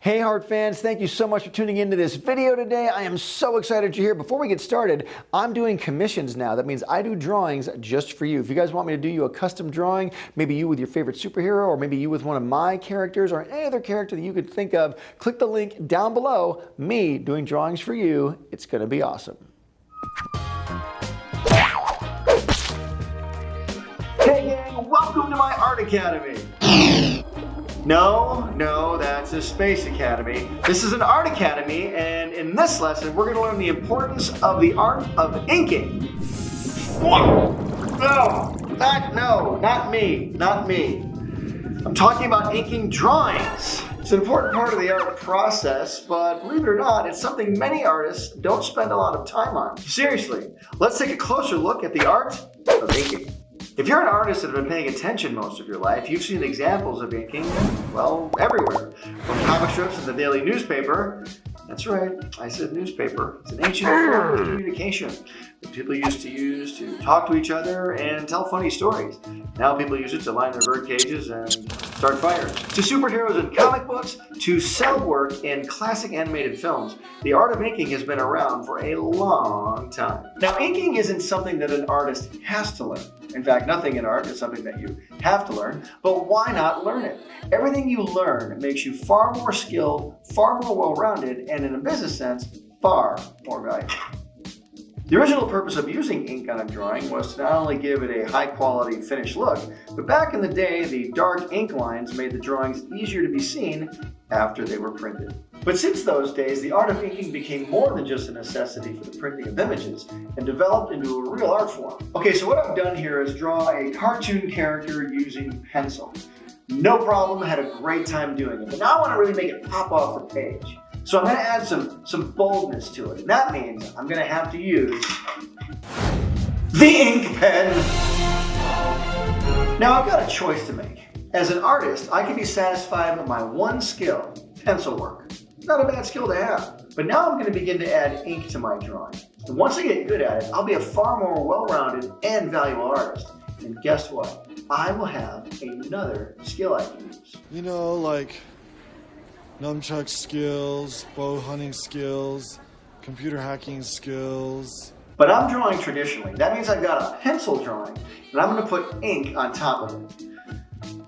Hey Heart fans, thank you so much for tuning into this video today. I am so excited you're here. Before we get started, I'm doing commissions now. That means I do drawings just for you. If you guys want me to do you a custom drawing, maybe you with your favorite superhero, or maybe you with one of my characters, or any other character that you could think of, click the link down below. Me doing drawings for you. It's gonna be awesome. Hey gang, welcome to my art academy. No, that's a space academy. This is an art academy, and in this lesson, we're gonna learn the importance of the art of inking. No, not me. I'm talking about inking drawings. It's an important part of the art process, but believe it or not, it's something many artists don't spend a lot of time on. Seriously, let's take a closer look at the art of inking. If you're an artist that has been paying attention most of your life, you've seen examples of inking, well, everywhere. From comic strips in the daily newspaper. That's right, I said newspaper. It's an ancient form of communication that people used to use to talk to each other and tell funny stories. Now people use it to line their bird cages and start fires. To superheroes in comic books, to cell work in classic animated films, the art of inking has been around for a long time. Now, inking isn't something that an artist has to learn. In fact, nothing in art is something that you have to learn, but why not learn it? Everything you learn makes you far more skilled, far more well-rounded, and in a business sense, far more valuable. The original purpose of using ink on a drawing was to not only give it a high-quality finished look, but back in the day, the dark ink lines made the drawings easier to be seen after they were printed. But since those days, the art of inking became more than just a necessity for the printing of images and developed into a real art form. Okay, so what I've done here is draw a cartoon character using pencil. No problem, had a great time doing it, but now I want to really make it pop off the page. So I'm going to add some boldness to it, and that means I'm going to have to use the ink pen. Now I've got a choice to make. As an artist, I can be satisfied with my one skill, pencil work. Not a bad skill to have. But now I'm going to begin to add ink to my drawing. And once I get good at it, I'll be a far more well-rounded and valuable artist. And guess what? I will have another skill I can use. You know, like nunchuck skills, bow hunting skills, computer hacking skills. But I'm drawing traditionally. That means I've got a pencil drawing, and I'm going to put ink on top of it.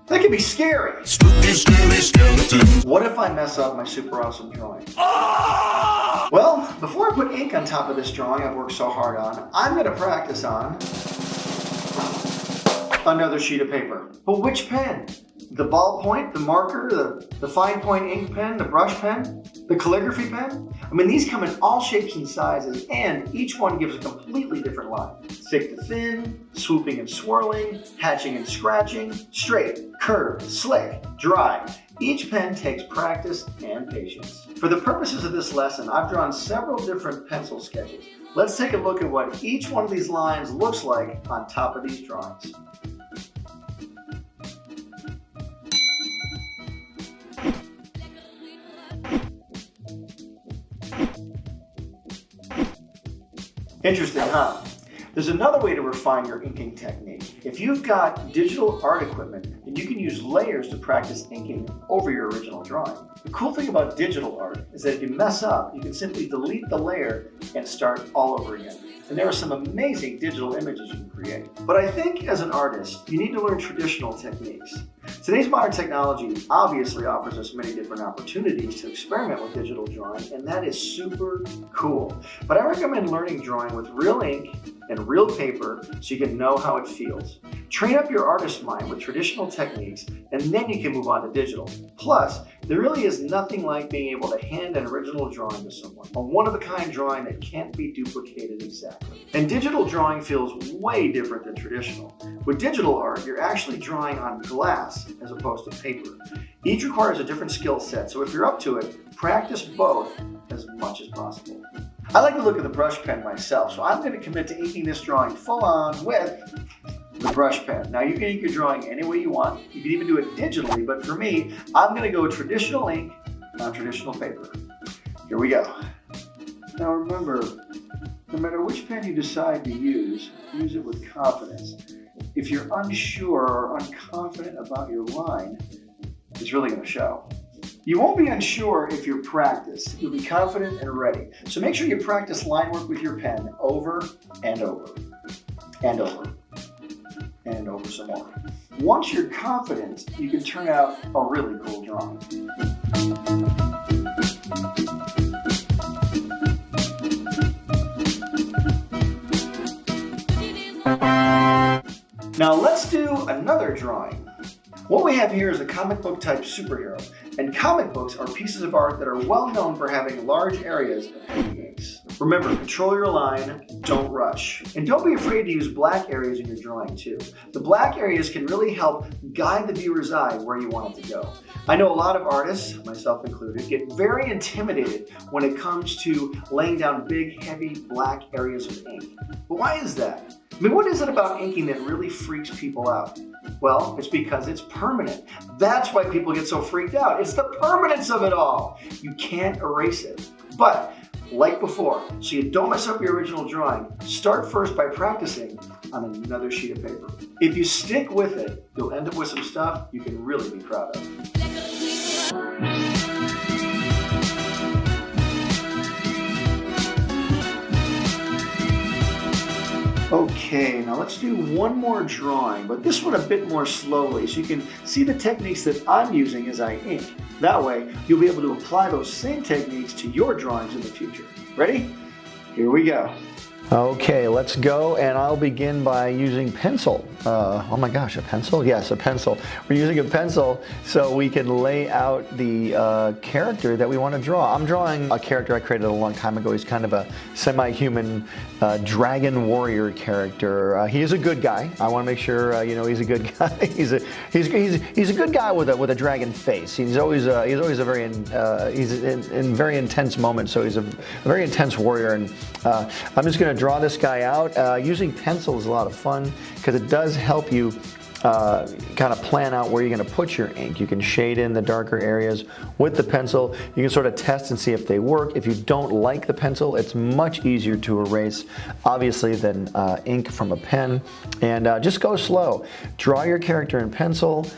That can be scary. Spooky, scary skeletons. What if I mess up my super awesome drawing? Well, before I put ink on top of this drawing I've worked so hard on, I'm going to practice on another sheet of paper. But which pen? The ballpoint, the marker, the fine point ink pen, the brush pen, the calligraphy pen? I mean, these come in all shapes and sizes, and each one gives a completely different line. Thick to thin, swooping and swirling, hatching and scratching, straight, curved, slick, dry. Each pen takes practice and patience. For the purposes of this lesson, I've drawn several different pencil sketches. Let's take a look at what each one of these lines looks like on top of these drawings. Interesting, huh? There's another way to refine your inking technique. If you've got digital art equipment, then you can use layers to practice inking over your original drawing. The cool thing about digital art is that if you mess up, you can simply delete the layer and start all over again. And there are some amazing digital images you can create. But I think as an artist, you need to learn traditional techniques. Today's modern technology obviously offers us many different opportunities to experiment with digital drawing, and that is super cool. But I recommend learning drawing with real ink and real paper so you can know how it feels. Train up your artist mind with traditional techniques, and then you can move on to digital. Plus, there really is nothing like being able to hand an original drawing to someone, a one-of-a-kind drawing that can't be duplicated exactly. And digital drawing feels way different than traditional. With digital art, you're actually drawing on glass as opposed to paper. Each requires a different skill set, so if you're up to it, practice both as much as possible. I like the look of the brush pen myself, so I'm going to commit to inking this drawing full on with the brush pen. Now you can ink your drawing any way you want. You can even do it digitally, but for me, I'm going to go traditional ink on traditional paper. Here we go. Now remember, no matter which pen you decide to use it with confidence. If you're unsure or unconfident about your line, it's really going to show. You won't be unsure if you're practiced. You'll be confident and ready. So make sure you practice line work with your pen over and over and over and over some more. Once you're confident, you can turn out a really cool drawing. Now let's do another drawing. What we have here is a comic book type superhero, and comic books are pieces of art that are well known for having large areas of heavy inks. Remember, control your line, don't rush. And don't be afraid to use black areas in your drawing too. The black areas can really help guide the viewer's eye where you want it to go. I know a lot of artists, myself included, get very intimidated when it comes to laying down big, heavy black areas of ink. But why is that? I mean, what is it about inking that really freaks people out? Well, it's because it's permanent. That's why people get so freaked out. It's the permanence of it all. You can't erase it. But, like before, so you don't mess up your original drawing, start first by practicing on another sheet of paper. If you stick with it, you'll end up with some stuff you can really be proud of. Okay, now let's do one more drawing, but this one a bit more slowly so you can see the techniques that I'm using as I ink. That way, you'll be able to apply those same techniques to your drawings in the future. Ready? Here we go. Okay, let's go, and I'll begin by using pencil. Oh my gosh, a pencil? Yes, a pencil. We're using a pencil so we can lay out the character that we want to draw. I'm drawing a character I created a long time ago. He's kind of a semi-human dragon warrior character. He is a good guy. I want to make sure you know he's a good guy. he's a good guy with a dragon face. He's always a very he's in very intense moments. So he's a very intense warrior, and I'm just going to draw this guy out. Using pencil is a lot of fun because it does help you kind of plan out where you're going to put your ink. You can shade in the darker areas with the pencil. You can sort of test and see if they work. If you don't like the pencil, it's much easier to erase, obviously, than ink from a pen. And just go slow. Draw your character in pencil.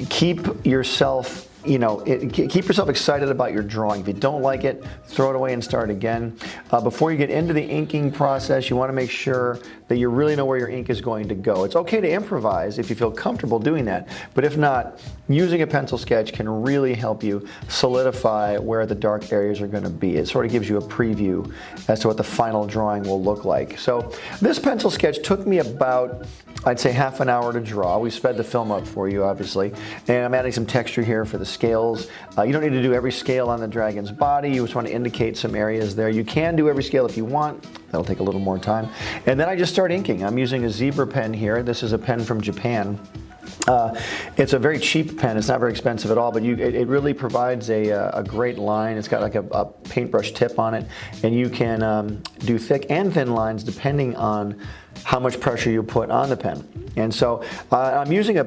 Keep yourself keep yourself excited about your drawing. If you don't like it, throw it away and start again. Before you get into the inking process, you want to make sure that you really know where your ink is going to go. It's okay to improvise if you feel comfortable doing that, but if not, using a pencil sketch can really help you solidify where the dark areas are going to be. It sort of gives you a preview as to what the final drawing will look like. So this pencil sketch took me about, I'd say, half an hour to draw. We sped the film up for you, obviously, and I'm adding some texture here for the scales. You don't need to do every scale on the dragon's body. You just want to indicate some areas there. You can do every scale if you want. That'll take a little more time. And then I just start inking. I'm using a zebra pen here. This is a pen from Japan. It's a very cheap pen. It's not very expensive at all, but it really provides a great line. It's got like a paintbrush tip on it, and you can do thick and thin lines depending on how much pressure you put on the pen. And so I'm using a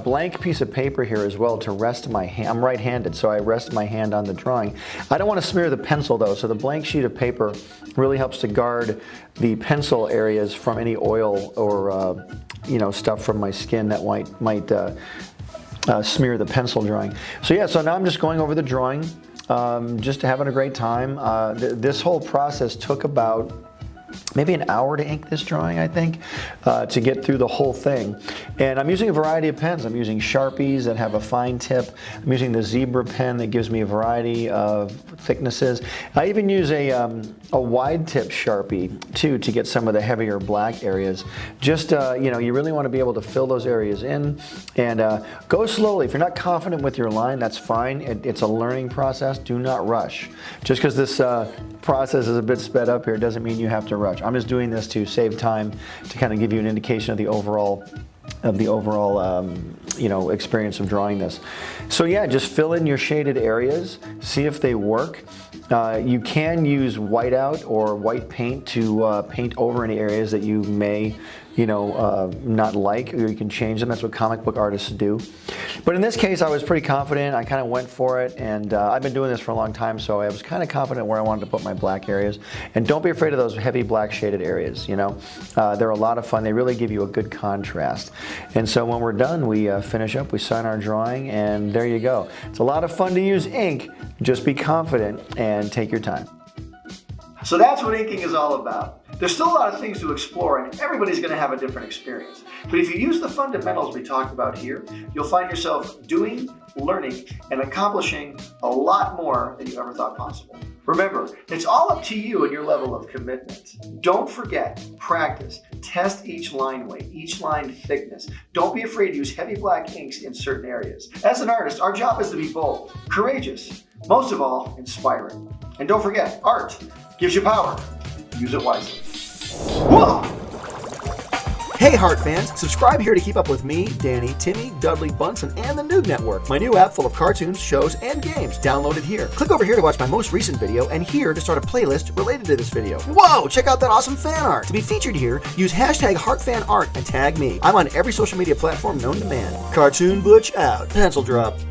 blank piece of paper here as well to rest my hand. I'm right-handed, so I rest my hand on the drawing. I don't want to smear the pencil though, so the blank sheet of paper really helps to guard the pencil areas from any oil or stuff from my skin that might smear the pencil drawing. So yeah, so now I'm just going over the drawing, just having a great time. This whole process took about maybe an hour to ink this drawing, I think, to get through the whole thing. And I'm using a variety of pens. I'm using Sharpies that have a fine tip. I'm using the zebra pen that gives me a variety of thicknesses. I even use a wide tip Sharpie too to get some of the heavier black areas. Just, you really want to be able to fill those areas in, and go slowly. If you're not confident with your line, that's fine. It's a learning process. Do not rush. Just because this process is a bit sped up here doesn't mean you have to rush. I'm just doing this to save time, to kind of give you an indication of the overall experience of drawing this. So yeah, just fill in your shaded areas, see if they work. You can use whiteout or white paint to paint over any areas that you may not like, or you can change them. That's what comic book artists do. But in this case, I was pretty confident. I kind of went for it, and I've been doing this for a long time, so I was kind of confident where I wanted to put my black areas. And don't be afraid of those heavy black shaded areas. They're a lot of fun. They really give you a good contrast. And so when we're done, we finish up, we sign our drawing, and there you go. It's a lot of fun to use ink. Just be confident and take your time. So that's what inking is all about. There's still a lot of things to explore, and everybody's going to have a different experience. But if you use the fundamentals we talked about here, you'll find yourself doing, learning, and accomplishing a lot more than you ever thought possible. Remember, it's all up to you and your level of commitment. Don't forget, practice, test each line weight, each line thickness. Don't be afraid to use heavy black inks in certain areas. As an artist, our job is to be bold, courageous, most of all, inspiring. And don't forget, art gives you power. Use it wisely. Whoa! Hey Heart fans, subscribe here to keep up with me, Danny, Timmy, Dudley, Bunsen, and the NOOG Network, my new app full of cartoons, shows, and games. Download it here. Click over here to watch my most recent video, and here to start a playlist related to this video. Whoa! Check out that awesome fan art. To be featured here, use hashtag HeartFanArt and tag me. I'm on every social media platform known to man. Cartoon Butch out. Pencil drop.